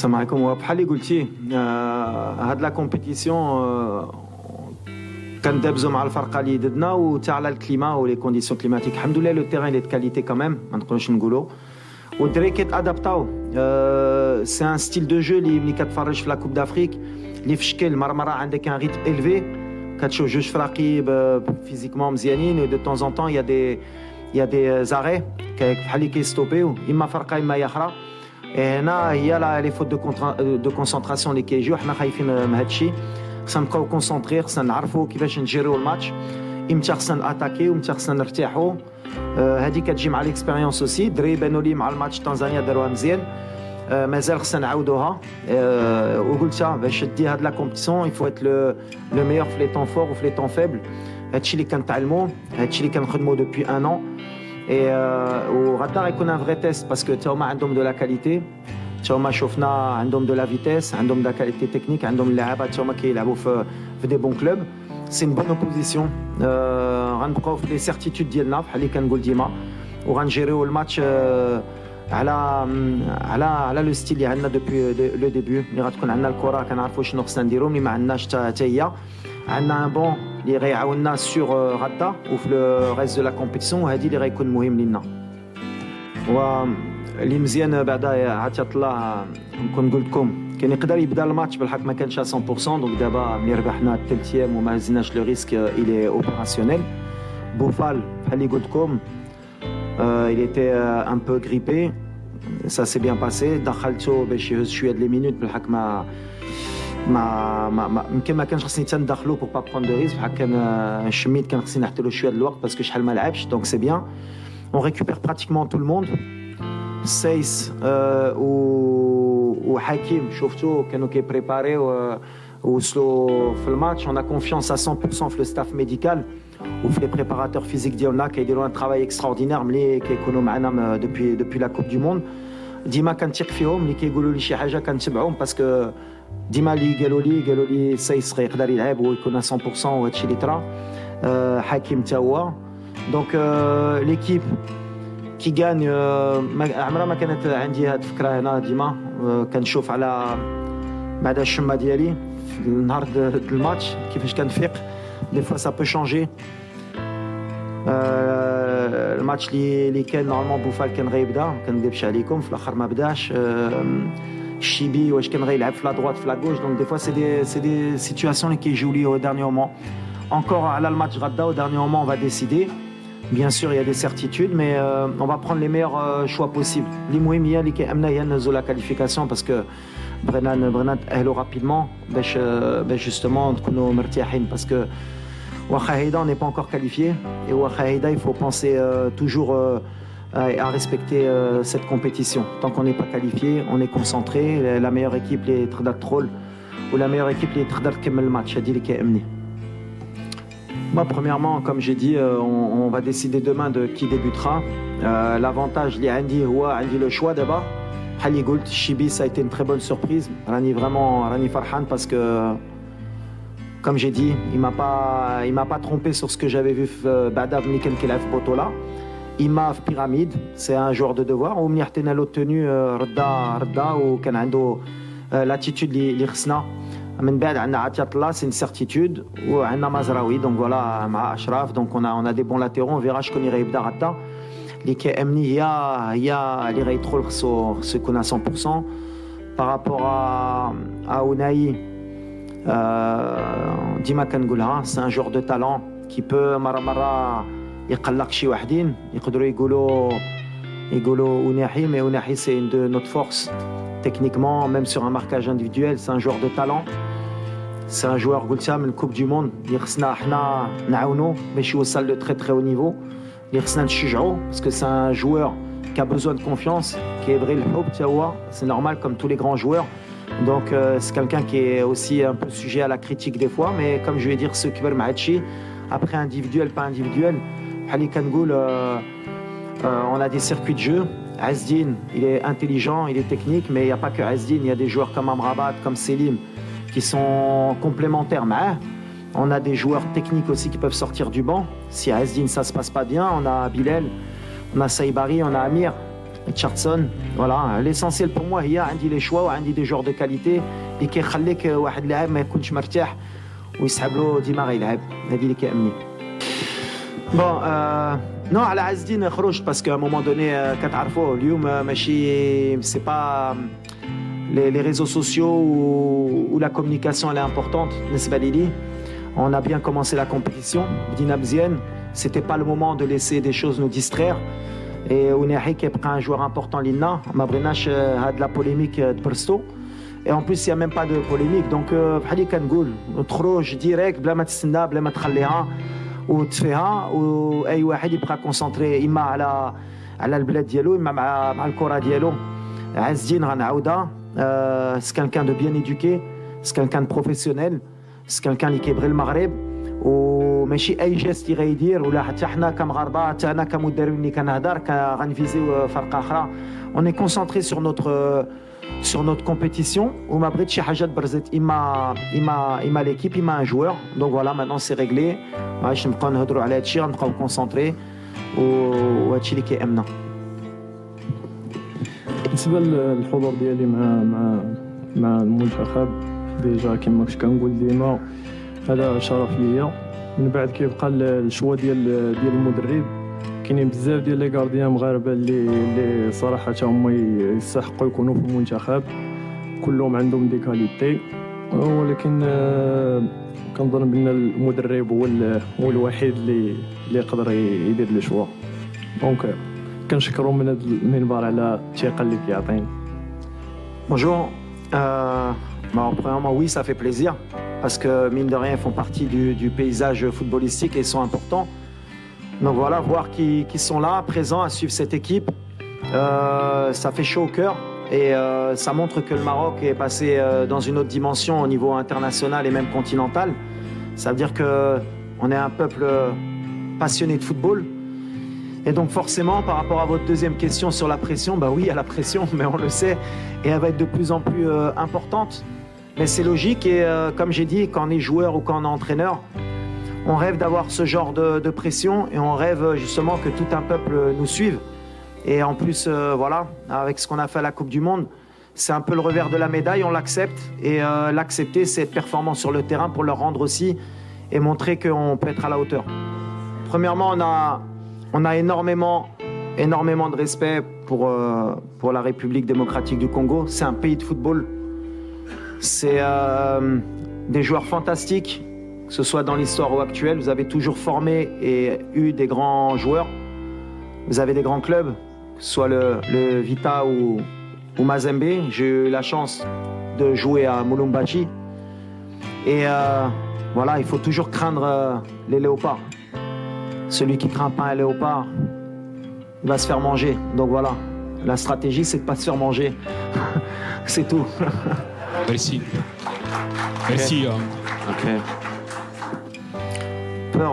السلام عليكم. وبحال اللي قلتي هاد لا كومبيتيسيون كندابزو مع الفرقه اللي ضدنا وتا على الكليما ولي كونديسيون كليماتيك. الحمد لله لو تيران اللي كاليتي كمان ما نقدروش نقولوا، والدراري كيتادابطاو. سي ان ستيل دو جو اللي ملي كتفرج في لا كوب دافريك اللي في شكل مره عندك ان ريتم الفي، كتشوف جوج فراقي فيزيكمون مزيانين، و دو طون زون طون يا دي زاري بحال اللي كيستوبيو اما فرقه اما هي اخرى. هنا هي لي فوت دو كونسونطراسيون اللي كيجيو. حنا خايفين من هذا الشيء، خصنا نبقاو كونسونطري، خصنا نعرفوا كيفاش نجيريو الماتش، امتى خصنا ناتاكي وامتى خصنا نرتاحوا. هذه كتجي مع ليكسبيريونس اوسي. الدراري بانوا لي مع الماتش تنزانيا داروها مزيان، مازال خصنا نعاودوها. وقلتها باش دي هاد لا كومبيتيسيون يفو ات لو ميور في لي طون فور وفي لي طون فيبل. هادشي اللي كنتعلموا، هادشي اللي كنخدموا دوبوي ان ان. وغدا غيكون ان فري تيست باسكو تا هما عندهم دو لا كاليتي، تا هما شفنا عندهم دو لا فيتيس، عندهم دا كاليتي تكنيك، عندهم اللاعبات تا هما كيلعبوا في دي بون كلوب. سي ان بون اوبوزيسيون. غنبقاو في لي سيرتيتود ديالنا بحال اللي كنقول ديما، وغنجيريو الماتش على لو ستيل اللي عندنا دوبوي لو ديبي. ملي غتكون عندنا الكره كنعرفوا شنو خصنا نديرو، ملي ما عندناش حتى هي عندنا ان بون اللي غيعاوننا سور غدا وفي لو ريست دو لا كومبيتيسيون. وهذه اللي غيكون مهم لينا. واللي مزيان بعدا عطية الله نكون قلت لكم كان يقدر يبدا الماتش بالحق ما كانش 100%. دونك دابا ملي ربحنا الثالث ايام وما هزيناش لو ريسك الي اوبيراسيونيل. بوفال بحال اللي قلت لكم il était un peu grippé, ça s'est bien passé. دخلته باش يهز شويه لي مينوت بالحق ما يمكن ما كانش خصني تندخلو بور با بروند دو ريسك. بحال كان شميت كان خصني نحط له شويه د الوقت باسكو شحال ما لعبش. دونك سي بيان. On récupère pratiquement tout le monde. سايس وحكيم شفتو كانوا كيبريباريو ووصلوا في الماتش. On a confiance à 100% في لو ستاف ميديكال وفي لي بريباراتور فيزيك ديالنا كيديروا ان ترافاي اكستراوردينير ملي كيكونوا معنا دوبوي لا كوب دو موند. ديما كنثق فيهم، ملي كيقولوا لي شي حاجه كنتبعهم باسكو ديما اللي قالوا لي سايس يقدر يلعب ويكون 100% وهادشي اللي طرا. حكيم تا هو. دونك ليكيب كي غان عمرها ما كانت عندي هاد الفكره. هنا ديما كنشوف على بعد الشمه ديالي في النهار د الماتش كيفاش كنفيق. دي فوا سا بو شانجي. الماتش اللي كان نورمالمون بوفال كان غيبدا، ما كنكذبش عليكم، في الاخر ما بداش. الشيبي واش كان غيلعب في لا دروات في لا غوش. دونك دي فوا سي دي سيتوياسيون اللي كيجيو لي او ديرني مومون. Encore على الماتش غدا au dernier moment on va décider. Bien sûr il y a des certitudes mais on va prendre les meilleurs choix possibles. اللي مهم هي اللي كيأمنا هي نهزو لا كاليفيكاسيون باسكو بغينا نتأهلوا رابيدمون باش justement نكونوا مرتاحين باسكو واخا هيدا on n'est pas encore qualifié et واخا هيدا il faut penser toujours à respecter cette compétition. Tant qu'on n'est pas qualifié, on est concentré. La meilleure équipe اللي تقدر تدخل ou la meilleure équipe اللي تقدر تكمل الماتش هذه اللي كيأمني. Moi, premièrement, comme j'ai dit, on va décider demain de qui débutera. L'avantage, Andy le choix d'abord. Hali Goult, Chibi, ça a été une très bonne surprise. Rani Farhan, parce que, comme j'ai dit, il m'a pas trompé sur ce que j'avais vu Badav Niken Kelef Botola. Imaf Pyramide, c'est un joueur de devoir. Ou Mniartena l'obtenu Rda ou Kanando l'attitude l'Irsna. من بعد عندنا عطية الله سي سيرتيتود وعندنا مزراوي. دونك فوالا مع اشراف. دونك on a des bons latéraux. On verra شكون اللي غيبدا غدا. اللي كيأمني هي اللي غيدخل خصو يكون 100%. بارابور ا اوناي ديما كنقولها سي ان جور دو تالون كي بو مره يقلق شي وحدين يقدروا يقولوا اوناحي. مي اوناحي سي une de notre force techniquement, même sur un marquage individuel. C'est un joueur de talent. C'est un joueur قلتها من كوب دو موند اللي خصنا حنا نعاونو باش يوصل لو تري تري او نيفو. اللي خصنا نشجعو باسكو سي ان joueur qui a besoin de confiance, كيبغي الحب تا هو. C'est normal comme tous les grands joueurs. Donc c'est quelqu'un qui est aussi un peu sujet à la critique des fois, mais comme je vais dire ceux qui veulent مع هادشي après individuel pas individuel بحال اللي كنقول on a des circuits de jeu. Azdine, il est intelligent, il est technique, mais il n'y a pas que Azdine, il y a des joueurs comme Amrabat, comme Selim, qui sont complémentaires. Mais on a des joueurs techniques aussi qui peuvent sortir du banc. Si à Azdine ça se passe pas bien, on a Bilal, on a Saïbari, on a Amir. Richardson. Voilà, l'essentiel pour moi هي عندي les choix وعندي des joueurs de qualité اللي كيخليك واحد اللاعب ما يكونش مرتاح ويسحب له ديما غيلعب. هذه اللي كيأمني. بون نو على عز الدين خرجت باسكو à un moment donné كتعرفوا اليوم ماشي سي با les réseaux sociaux où la communication elle est importante بالنسبة لي. On a bien commencé la compétition بدينا مزيان. C'était pas le moment de laisser des choses nous distraire. Et Ounahi qui est un joueur important لينا ما بغيناش هاد la polémique تبرستو. Et en plus il y a même pas de polémique donc بحال اللي كنقول تخرج ديريكت بلا ما تستنى بلا ما تخليها وتفيها واي واحد يبقى كونسونطري اما على البلاد ديالو اما مع الكره ديالو. عز الدين غنعاودها c'est quelqu'un de bien éduqué, c'est quelqu'un de professionnel, c'est quelqu'un اللي كيبغي المغرب وماشي اي جيست اللي غيدير ولا حتى حنا كمغاربه حتى انا كمدرب اللي كنهضر غنفيزيو فرقه اخرى. On est concentré sur notre compétition وما بغيتش شي حاجه تبرزت اما l'équipe اما un joueur. Donc voilà, maintenant c'est réglé. باش نبقاو نهضروا على هادشي غنبقاو كونسونطري وهادشي اللي كيأمنا. بالنسبه للحضور ديالي مع المنتخب ديجا كما كنت كنقول ديما هذا شرف ليا. من بعد كيبقى الشوا ديال المدرب. كاينين بزاف ديال لي غارديان مغاربه اللي صراحه هما يستحقوا يكونوا في المنتخب. كلهم عندهم دي كاليتي ولكن كنظن بان المدرب هو الوحيد اللي يقدر يدير لي شوا. دونك كنشكرو من هذا المنبر على الثقه اللي كيعطيني. Bonjour. Premièrement, oui, ça fait plaisir parce que mine de rien, ils font partie du paysage footballistique et ils sont importants. Donc voilà, voir qu'ils sont là, présents, à suivre cette équipe, ça fait chaud au cœur et ça montre que le Maroc est passé dans une autre dimension au niveau international et même continental. Ça veut dire qu'on est un peuple passionné de football. Et donc forcément, par rapport à votre deuxième question sur la pression, bah oui, il y a la pression, mais on le sait, et elle va être de plus en plus importante. Mais c'est logique et comme j'ai dit, quand on est joueur ou quand on est entraîneur, on rêve d'avoir ce genre de pression et on rêve justement que tout un peuple nous suive. Et en plus, voilà, avec ce qu'on a fait à la Coupe du Monde, c'est un peu le revers de la médaille, on l'accepte. Et l'accepter, c'est être performant sur le terrain pour leur rendre aussi et montrer qu'on peut être à la hauteur. Premièrement, on a énormément de respect pour la République démocratique du Congo. C'est un pays de football. C'est des joueurs fantastiques, que ce soit dans l'histoire ou actuelle. Vous avez toujours formé et eu des grands joueurs. Vous avez des grands clubs, que ce soit le Vita ou Mazembe. J'ai eu la chance de jouer à Mulumbashi. Et voilà, il faut toujours craindre les léopards. Celui qui craint pas un léopard, il va se faire manger. Donc voilà, la stratégie, c'est de pas se faire manger. C'est tout. Merci. Merci. Okay. Peur,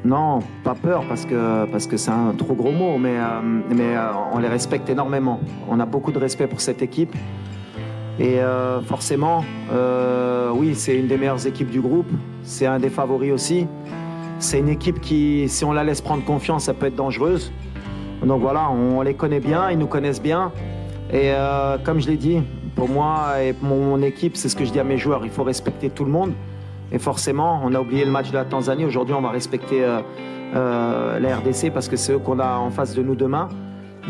non, pas peur parce que c'est un trop gros mot, mais on les respecte énormément. On a beaucoup de respect pour cette équipe. Et forcément, oui, c'est une des meilleures équipes du groupe. C'est un des favoris aussi. C'est une équipe qui, si on la laisse prendre confiance, ça peut être dangereuse. Donc voilà, on les connaît bien, ils nous connaissent bien. Et comme je l'ai dit, pour moi et pour mon équipe, c'est ce que je dis à mes joueurs, il faut respecter tout le monde. Et forcément, on a oublié le match de la Tanzanie. Aujourd'hui, on va respecter la RDC parce que c'est eux qu'on a en face de nous demain.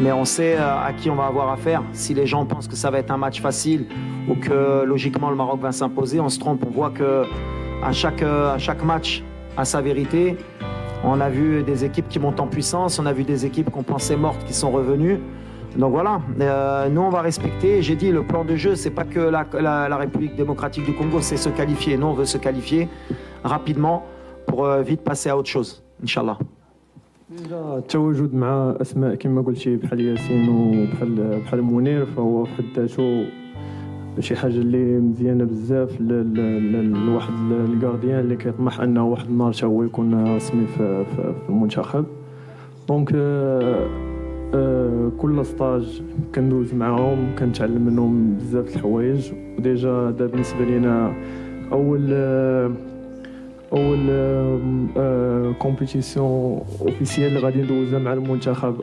Mais on sait à qui on va avoir affaire. Si les gens pensent que ça va être un match facile ou que logiquement le Maroc va s'imposer, on se trompe. On voit qu'à chaque match, à sa vérité. On a vu des équipes qui montent en puissance, on a vu des équipes qu'on pensait mortes qui sont revenues. Donc voilà, nous on va respecter. J'ai dit, le plan de jeu, c'est pas que la République démocratique du Congo, c'est se qualifier. Nous on veut se qualifier rapidement pour vite passer à autre chose, Inch'Allah. التواجد مع اسماء كما قلتي بحال ياسين وبحال منير فهو في حد ذاته شي حاجه اللي مزيانه بزاف لواحد الكارديان اللي كيطمح انه واحد النهار حتى هو يكون رسمي في المنتخب. دونك كل ستاج كندوز معاهم كنتعلم منهم بزاف الحوايج. وديجا هذا بالنسبه لينا اول كومبيتيسيون اوفيسيال اللي غادي ندوزها مع المنتخب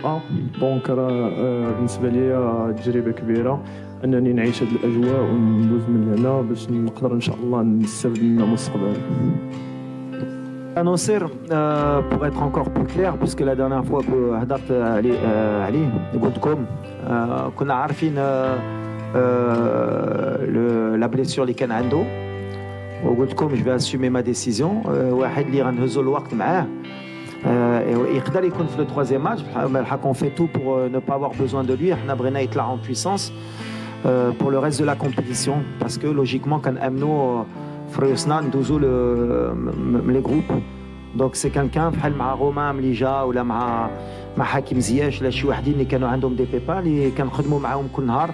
دونك راه بالنسبه ليا تجربه كبيره انني نعيش هذه الاجواء وندوز من هنا باش نقدر ان شاء الله نستافد منها مستقبلا. Nasser, pour être encore plus clair, puisque la dernière fois que هدرت عليه قلت لكم كنا عارفين la blessure اللي كان عنده وقلت لكم je vais assumer ma décision. واحد اللي غنهزوا الوقت معاه يقدر يكون في le troisième match. On fait tout pour ne pas avoir besoin de lui. حنا بغينا يطلع en puissance pour le reste de la compétition parce que logiquement كنأمنوا فريوسنا ندوزو les groupes. Donc c'est quelqu'un بحال مع رومان ملي جا ولا مع حكيم زياش ولا شي وحدين اللي كانوا عندهم دي بيبا اللي كنخدموا معاهم كل نهار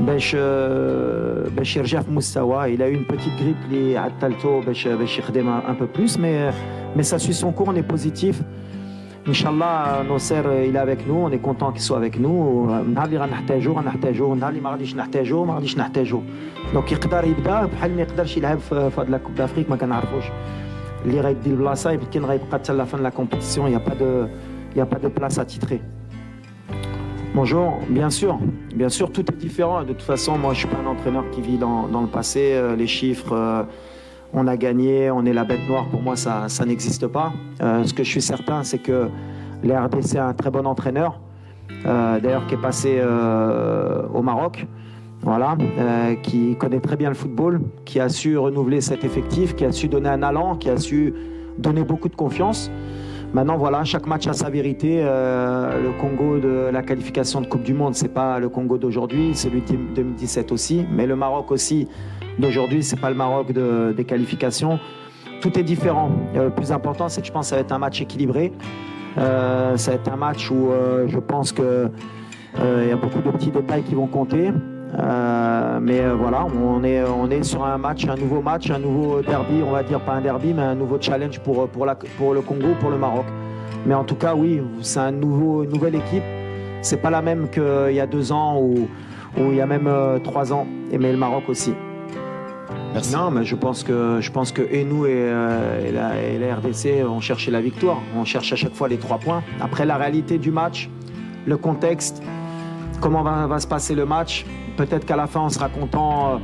باش يرجع في مستوى. Il a eu une petite grippe اللي عطلته باش يخدم un peu plus mais ça suit son cours. On est positif. Inch'Allah, Nasser, il est avec nous, on est content qu'il soit avec nous. نهار اللي غنحتاجو نهار اللي ما غاديش نحتاجو. دونك يقدر يبدا بحال ما يقدرش يلعب في هاد لا كوب دافريك ما كنعرفوش. اللي غيدي البلاصه يمكن غيبقى حتى لا fin de la compétition. Il y a pas de place attitrée. Bonjour, bien sûr, tout est différent. De toute façon, moi, je suis pas un entraîneur qui vit dans le passé. Les chiffres, on a gagné, on est la bête noire. Pour moi, ça n'existe pas. Ce que je suis certain, c'est que l'RDC est un très bon entraîneur, d'ailleurs, qui est passé au Maroc, voilà, qui connaît très bien le football, qui a su renouveler cet effectif, qui a su donner un allant, qui a su donner beaucoup de confiance. Maintenant, voilà, chaque match a sa vérité. Le Congo de la qualification de Coupe du Monde, c'est pas le Congo d'aujourd'hui, celui de 2017 aussi. Mais le Maroc aussi d'aujourd'hui, c'est pas le Maroc des qualifications. Tout est différent. Le plus important, c'est que je pense que ça va être un match équilibré. Ça va être un match où je pense que il y a beaucoup de petits détails qui vont compter. Mais voilà, on est sur un match, un nouveau match, un nouveau derby, on va dire pas un derby, mais un nouveau challenge pour le Congo, pour le Maroc. Mais en tout cas, oui, c'est une nouvelle équipe. C'est pas la même qu'il y a 2 ans ou il y a même 3 ans, mais le Maroc aussi. Merci. Non, mais je pense que et nous et la RDC, on cherchait la victoire, on cherche à chaque fois les 3 points. Après, la réalité du match, le contexte, comment va se passer le match. Peut-être qu'à la fin, on sera content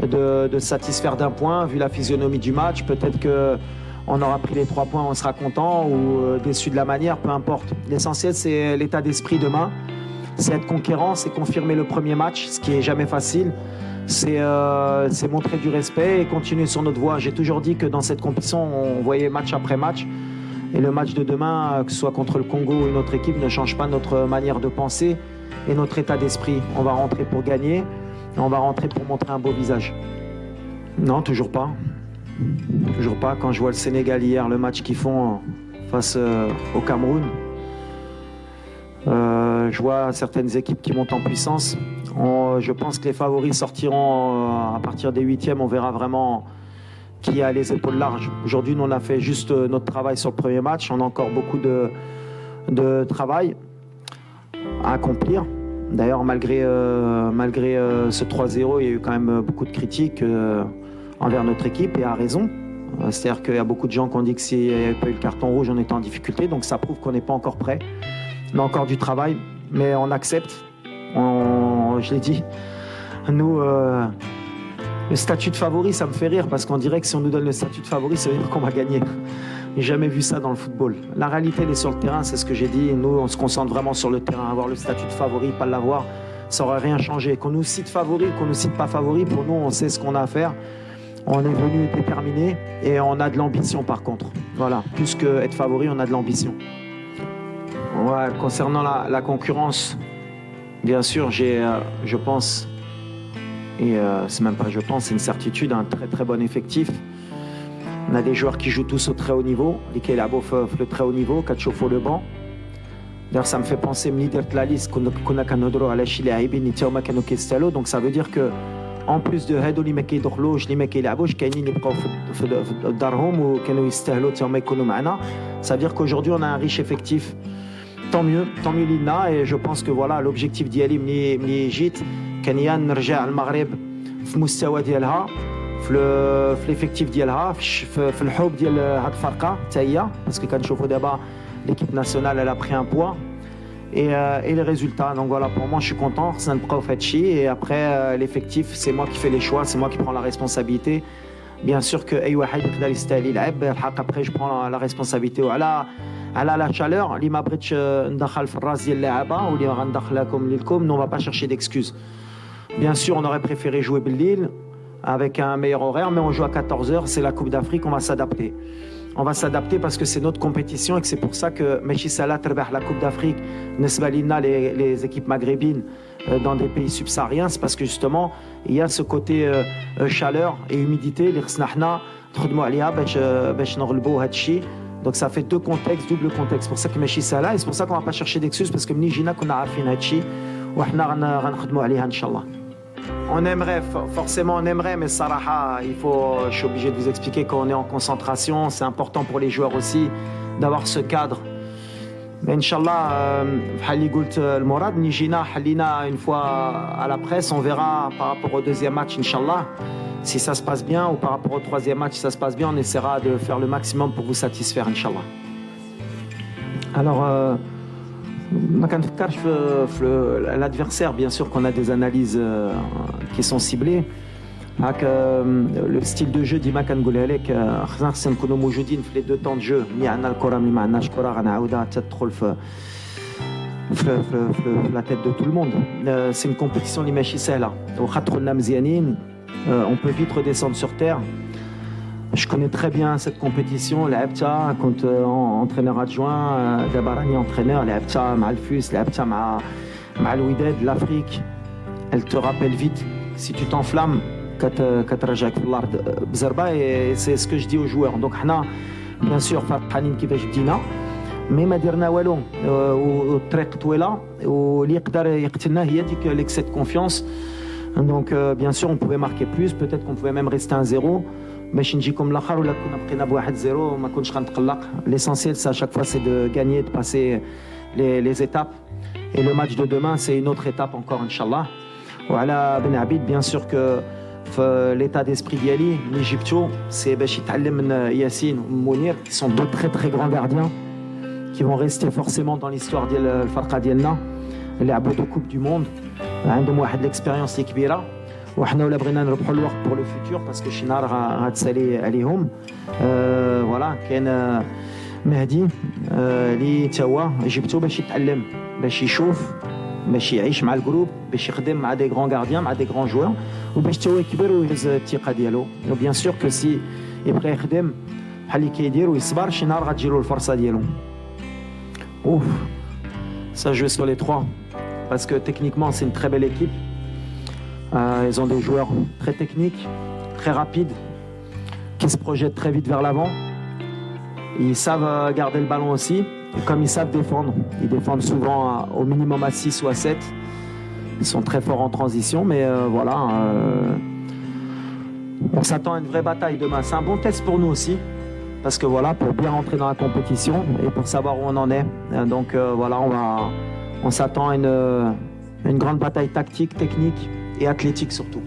de se satisfaire d'un point, vu la physionomie du match. Peut-être qu'on aura pris les 3 points, on sera content, ou déçu de la manière, peu importe. L'essentiel, c'est l'état d'esprit demain. C'est être conquérant, c'est confirmer le premier match, ce qui est jamais facile. C'est montrer du respect et continuer sur notre voie. J'ai toujours dit que dans cette compétition, on voyait match après match. Et le match de demain, que ce soit contre le Congo ou une autre équipe, ne change pas notre manière de penser et notre état d'esprit. On va rentrer pour gagner, on va rentrer pour montrer un beau visage. Non, toujours pas. Toujours pas. Quand je vois le Sénégal hier, le match qu'ils font face au Cameroun, je vois certaines équipes qui montent en puissance. Je pense que les favoris sortiront à partir des 8e, on verra vraiment qui a les épaules larges. Aujourd'hui, nous, on a fait juste notre travail sur le premier match. On a encore beaucoup de travail à accomplir. D'ailleurs, malgré ce 3-0, il y a eu quand même beaucoup de critiques envers notre équipe, et à raison. C'est-à-dire qu'il y a beaucoup de gens qui ont dit que s'il n'y avait pas eu le carton rouge, on était en difficulté. Donc ça prouve qu'on n'est pas encore prêt. On a encore du travail, mais on accepte. Je l'ai dit. Nous, le statut de favori, ça me fait rire, parce qu'on dirait que si on nous donne le statut de favori, ça veut dire qu'on va gagner. J'ai jamais vu ça dans le football. La réalité, elle est sur le terrain, c'est ce que j'ai dit. Nous, on se concentre vraiment sur le terrain. Avoir le statut de favori, pas l'avoir, ça aurait rien changé. Qu'on nous cite favori, qu'on nous cite pas favori, pour nous, on sait ce qu'on a à faire. On est venu déterminé et on a de l'ambition par contre. Voilà, plus qu'être favori, on a de l'ambition. Ouais, concernant la concurrence, bien sûr, je pense, et c'est même pas je pense, c'est une certitude, un très très bon effectif. On a des joueurs qui jouent tous au très haut niveau, lesquels abofent le très haut niveau, Kachofo le banc. D'ailleurs, ça me fait penser, la liste, donc ça veut dire que en plus de هادو اللي ما كيدخلوش اللي ما كيلعبوش كاينين اللي بقاو في دارهم وكانوا يستاهلوا حتى هما يكونوا معنا. Ça veut dire qu'aujourd'hui on a un riche effectif. Tant mieux لينا. Et je pense que voilà, l'objectif ديالي ملي جيت كان يا نرجع المغرب في مستوى ديالها في l'effectif ديالها في الحب ديال هاد الفرقه حتى هي باسكو كنشوفوا دابا l'équipe nationale elle a pris un poids et les résultats. Donc voilà, pour moi je suis content, خصنا نبقاو في هادشي et après l'effectif c'est moi qui fais les choix, c'est moi qui prends la responsabilité. Bien sûr que اي واحد يقدر يستاهل يلعب الحق après je prends la responsabilité وعلى la chaleur اللي ما بغيتش ندخل في الراس ديال اللعابه واللي غندخلكم لكم on va pas chercher d'excuses. Bien sûr on aurait préféré jouer بالليل avec un meilleur horaire, mais on joue à 14h, c'est la Coupe d'Afrique, on va s'adapter. On va s'adapter parce que c'est notre compétition et que c'est pour ça que Mechi Salah terbaih la Coupe d'Afrique, Nesbalina, les équipes maghrébines dans des pays subsahariens, c'est parce que justement, il y a ce côté chaleur et humidité, les khsnahna, tkhadmou aliha باش نغلبوا هاد الشيء. Donc ça fait deux contextes, double contexte. C'est pour ça que Mechi Salah, et c'est pour ça qu'on va pas chercher d'excuses parce que ملي جينا كنا عارفين هاد الشيء وحنا غنخدموا عليها ان شاء الله. On aimerait, forcément on aimerait, mais Saraha, je suis obligé de vous expliquer qu'on est en concentration, c'est important pour les joueurs aussi d'avoir ce cadre. Mais Inch'Allah, Hali Goult Mourad, Nijina, Halina, une fois à la presse, on verra par rapport au deuxième match, Inch'Allah, si ça se passe bien, ou par rapport au troisième match, si ça se passe bien, on essaiera de faire le maximum pour vous satisfaire, Inch'Allah. Alors, l'adversaire, bien sûr qu'on a des analyses qui sont ciblées. Le style de jeu ديما كنقولها لك خصنا نكونوا موجودين في les deux temps de jeu ملي عندنا الكره ملي ما عندناش كره غنعاودها تدخل في la tête de tout le monde. C'est une compétition اللي ماشي سهله واخا دخلنا مزيانين on peut vite redescendre sur terre. Je connais très bien cette compétition, لعبتها كنت entraîneur adjoint دابا راني entraîneur لعبتها مع الفوس لعبتها مع الوداد l'Afrique. Elle te rappelle vite si tu t'enflammes كترجعك في الارض بزربه et c'est ce que je dis aux joueurs. Donc حنا bien sûr فرحانين كيفاش بدينا مي ما درنا والو والطريق طويله واللي يقدر يقتلنا هي ديك l'excès de confiance. Donc bien sûr on pouvait marquer plus, peut-être qu'on pouvait même rester 1-0 باش نجيكم الاخر ولا كنا بقينا ب 1-0 وما كنتش غنتقلق. L'essentiel c'est à chaque fois c'est de gagner, de passer les étapes et le match de demain c'est une autre étape encore inchallah. وعلى بن عبيد bien sûr que في l'état d'esprit ديالي اللي جبتو c'est باش يتعلم من ياسين ومنير qui sont deux très très grands gardiens qui vont rester forcément dans l'histoire ديال الفرقه ديالنا اللي لعبوا دو كوب دو موند عندهم واحد l'expérience اللي كبيره وحنا ولا بغينا نربحوا الوقت pour le futur parce que شي نهار غتسالي عليهم. فوالا كاين مهدي اللي تا هو جبتو باش يتعلم باش يشوف باش يعيش مع الجروب باش يخدم مع دي غران غارديان مع دي غران جوور وباش تا هو يكبر ويهز الثقه ديالو. وبيان سور كو سي يبقى يخدم بحال اللي كيدير ويصبر شي نهار غتجيلو الفرصه ديالو. اوف ça joue sur les trois parce que techniquement c'est une très belle équipe. Ils ont des joueurs très techniques, très rapides, qui se projettent très vite vers l'avant. Ils savent garder le ballon aussi, et comme ils savent défendre. Ils défendent souvent au minimum à 6 ou à 7. Ils sont très forts en transition, mais voilà. On s'attend à une vraie bataille demain. C'est un bon test pour nous aussi, parce que voilà, pour bien rentrer dans la compétition et pour savoir où on en est. Donc voilà, on s'attend à une grande bataille tactique, technique et athlétique surtout.